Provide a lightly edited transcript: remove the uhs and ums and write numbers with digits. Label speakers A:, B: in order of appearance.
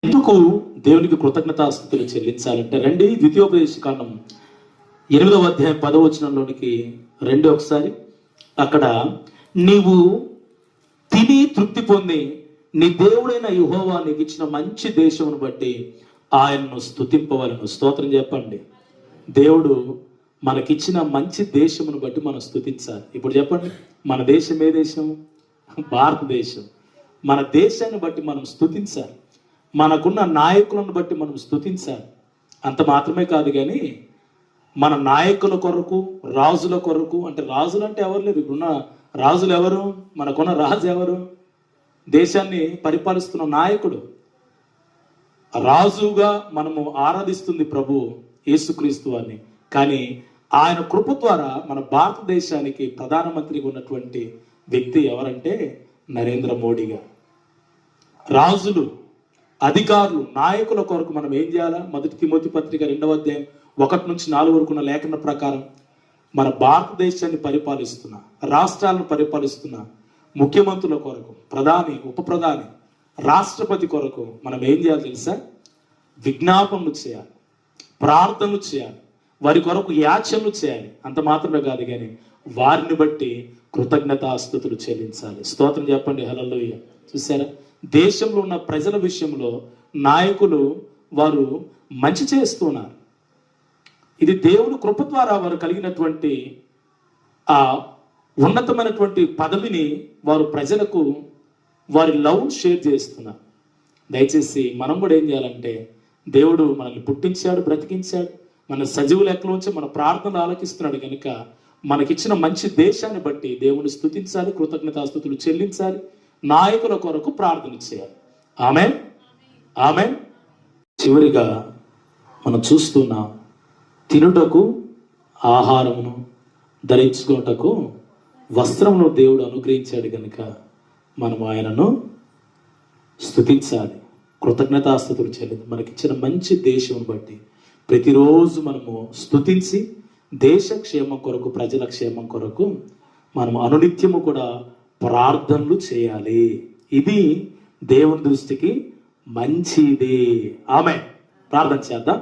A: ఎందుకు దేవునికి కృతజ్ఞతాస్తుతులు చెల్లించాలంటే రండి, ద్వితీయోపదేశకాండం 8వ అధ్యాయం 10వ వచనంలోనికి రండి ఒకసారి. అక్కడ నీవు తిని తృప్తి పొంది నీ దేవుడైన యెహోవా నీకు ఇచ్చిన మంచి దేశమును బట్టి ఆయన్ను స్తుతింపవలను. స్తోత్రం చెప్పండి. దేవుడు మనకిచ్చిన మంచి దేశమును బట్టి మనం స్తుతించాలి. ఇప్పుడు చెప్పండి, మన దేశం ఏ దేశం? భారతదేశం. మన దేశాన్ని బట్టి మనం స్తుతించాలి. మనకున్న నాయకులను బట్టి మనం స్తుతించాలి. అంత మాత్రమే కాదు కానీ మన నాయకుల కొరకు, రాజుల కొరకు, అంటే రాజులు అంటే ఎవరు లేరు, ఇప్పుడున్న రాజులు ఎవరు? మనకున్న రాజు ఎవరు? దేశాన్ని పరిపాలిస్తున్న నాయకుడు. రాజుగా మనము ఆరాధిస్తుంది ప్రభు యేసుక్రీస్తు అని. కానీ ఆయన కృప ద్వారా మన భారతదేశానికి ప్రధానమంత్రిగా ఉన్నటువంటి వ్యక్తి ఎవరంటే నరేంద్ర మోడీ గారు. రాజులు, అధికారులు, నాయకుల కొరకు మనం ఏం చేయాలా? 1 తిమోతి పత్రిక 2వ అధ్యాయం 1 నుంచి 4 వరకు ఉన్న లేఖన ప్రకారం మన భారతదేశాన్ని పరిపాలిస్తున్న, రాష్ట్రాలను పరిపాలిస్తున్న ముఖ్యమంత్రుల కొరకు, ప్రధాని, ఉప ప్రధాని, రాష్ట్రపతి కొరకు మనం ఏం చేయాలి తెలుసా? విజ్ఞాపనలు చేయాలి, ప్రార్థనలు చేయాలి, వారి కొరకు యాచనలు చేయాలి. అంత మాత్రమే కాదు కానీ వారిని బట్టి కృతజ్ఞతాస్తుతులు చెల్లించాలి. స్తోత్రం చెప్పండి. హల్లెలూయా. చూసారా, దేశంలో ఉన్న ప్రజల విషయంలో నాయకులు వారు మంచి చేస్తున్నారు. ఇది దేవుని కృప ద్వారా వారు కలిగినటువంటి ఆ ఉన్నతమైనటువంటి పదవిని వారు ప్రజలకు వారి లవ్ షేర్ చేస్తున్నారు. దయచేసి మనం కూడా ఏం చేయాలంటే, దేవుడు మనల్ని పుట్టించాడు, బ్రతికించాడు, మన సజీవ లెక్కల నుంచి మన ప్రార్థనలు ఆలకిస్తున్నాడు కనుక మనకిచ్చిన మంచి దేశాన్ని బట్టి దేవుని స్తుతించాలి, కృతజ్ఞతాస్తుతులు చెల్లించాలి, నాయకుల కొరకు ప్రార్థన చేయాలి. ఆమేన్, ఆమేన్. చివరిగా మనం చూస్తున్నాం, తినుటకు ఆహారమును, ధరించుకున్నటకు వస్త్రమును దేవుడు అనుగ్రహించాడు కనుక మనం ఆయనను స్తుతించాలి, కృతజ్ఞతాస్తుతులు చెల్లించాలి. మనకిచ్చిన మంచి దేశం బట్టి ప్రతిరోజు మనము స్తుతించి దేశ క్షేమం కొరకు, ప్రజల క్షేమం కొరకు మనం అనునిత్యము కూడా ప్రార్థనలు చేయాలి. ఇది దేవుని దృష్టికి మంచిది. ఆమేన్. ప్రార్థన చేద్దాం.